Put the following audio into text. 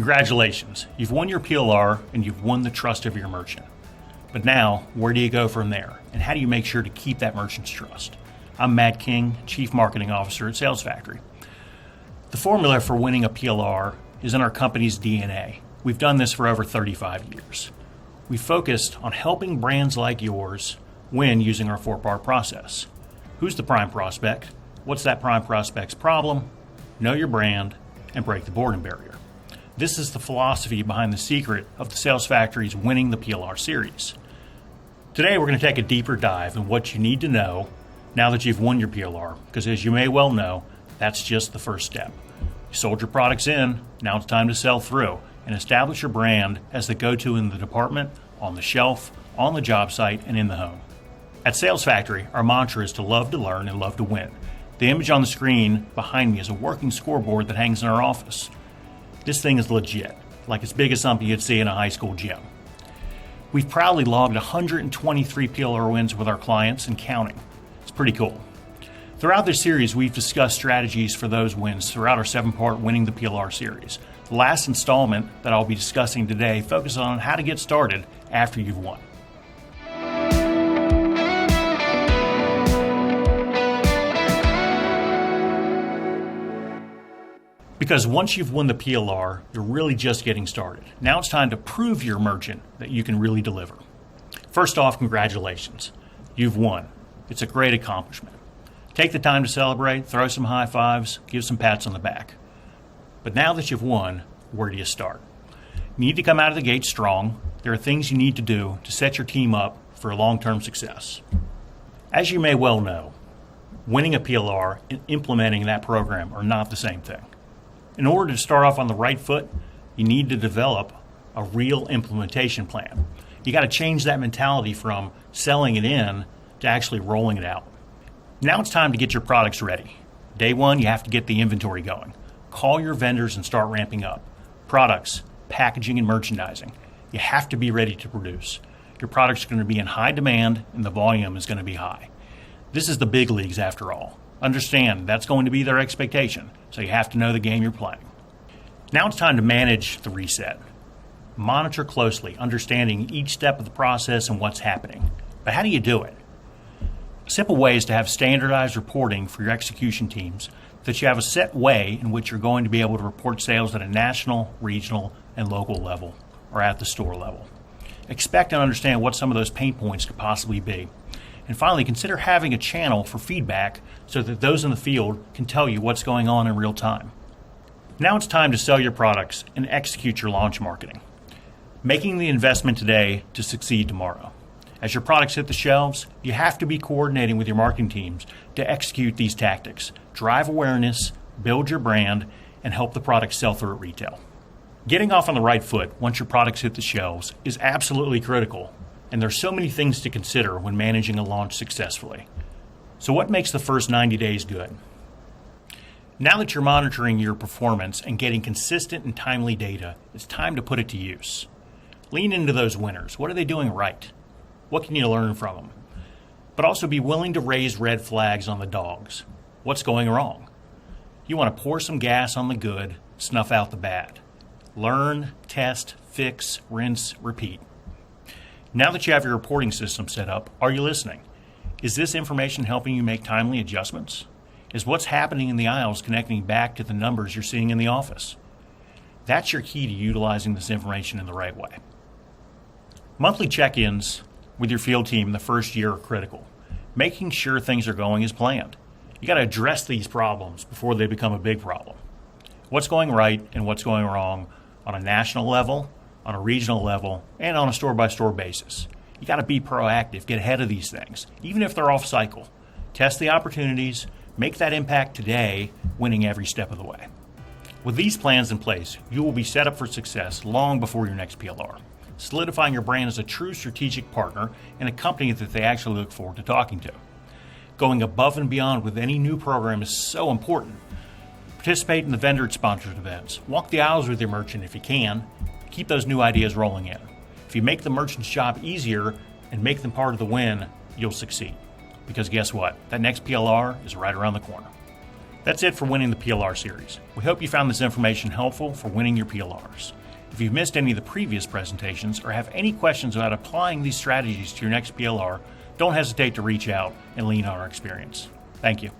Congratulations, you've won your PLR and you've won the trust of your merchant. But now, where do you go from there? And how do you make sure to keep that merchant's trust? I'm Matt King, Chief Marketing Officer at Sales Factory. The formula for winning a PLR is in our company's DNA. We've done this for over 35 years. We focused on helping brands like yours win using our 4-part process. Who's the prime prospect? What's that prime prospect's problem? Know your brand and break the boredom barrier. This is the philosophy behind the secret of the Sales Factory's winning the PLR series. Today we're going to take a deeper dive in what you need to know now that you've won your PLR, because as you may well know, that's just the first step. You sold your products in, now it's time to sell through and establish your brand as the go-to in the department, on the shelf, on the job site, and in the home. At Sales Factory, our mantra is to love to learn and love to win. The image on the screen behind me is a working scoreboard that hangs in our office. This thing is legit, like as big as something you'd see in a high school gym. We've proudly logged 123 PLR wins with our clients and counting. It's pretty cool. Throughout this series, we've discussed strategies for those wins throughout our 7-part Winning the PLR series. The last installment that I'll be discussing today focuses on how to get started after you've won. Because once you've won the PLR, you're really just getting started. Now it's time to prove your merchant that you can really deliver. First off, congratulations. You've won. It's a great accomplishment. Take the time to celebrate, throw some high fives, give some pats on the back. But now that you've won, where do you start? You need to come out of the gate strong. There are things you need to do to set your team up for long-term success. As you may well know, winning a PLR and implementing that program are not the same thing. In order to start off on the right foot, you need to develop a real implementation plan. You got to change that mentality from selling it in to actually rolling it out. Now it's time to get your products ready. Day one, you have to get the inventory going. Call your vendors and start ramping up. Products, packaging, and merchandising. You have to be ready to produce. Your products are going to be in high demand and the volume is going to be high. This is the big leagues after all. Understand that's going to be their expectation, so you have to know the game you're playing. Now it's time to manage the reset. Monitor closely, understanding each step of the process and what's happening. But how do you do it? A simple way is to have standardized reporting for your execution teams, that you have a set way in which you're going to be able to report sales at a national, regional, and local level, or at the store level. Expect and understand what some of those pain points could possibly be. And finally, consider having a channel for feedback so that those in the field can tell you what's going on in real time. Now it's time to sell your products and execute your launch marketing. Making the investment today to succeed tomorrow. As your products hit the shelves, you have to be coordinating with your marketing teams to execute these tactics, drive awareness, build your brand, and help the product sell through at retail. Getting off on the right foot once your products hit the shelves is absolutely critical. And there's so many things to consider when managing a launch successfully. So what makes the first 90 days good? Now that you're monitoring your performance and getting consistent and timely data, it's time to put it to use. Lean into those winners. What are they doing right? What can you learn from them? But also be willing to raise red flags on the dogs. What's going wrong? You want to pour some gas on the good, snuff out the bad. Learn, test, fix, rinse, repeat. Now that you have your reporting system set up, are you listening? Is this information helping you make timely adjustments? Is what's happening in the aisles connecting back to the numbers you're seeing in the office? That's your key to utilizing this information in the right way. Monthly check-ins with your field team in the first year are critical, making sure things are going as planned. You got to address these problems before they become a big problem. What's going right and what's going wrong on a national level, on a regional level, and on a store-by-store basis. You got to be proactive, get ahead of these things, even if they're off cycle. Test the opportunities, make that impact today, winning every step of the way. With these plans in place, you will be set up for success long before your next PLR, solidifying your brand as a true strategic partner and a company that they actually look forward to talking to. Going above and beyond with any new program is so important. Participate in the vendor-sponsored events. Walk the aisles with your merchant if you can. Keep those new ideas rolling in. If you make the merchant's job easier and make them part of the win, you'll succeed. Because guess what? That next PLR is right around the corner. That's it for winning the PLR series. We hope you found this information helpful for winning your PLRs. If you've missed any of the previous presentations or have any questions about applying these strategies to your next PLR, don't hesitate to reach out and lean on our experience. Thank you.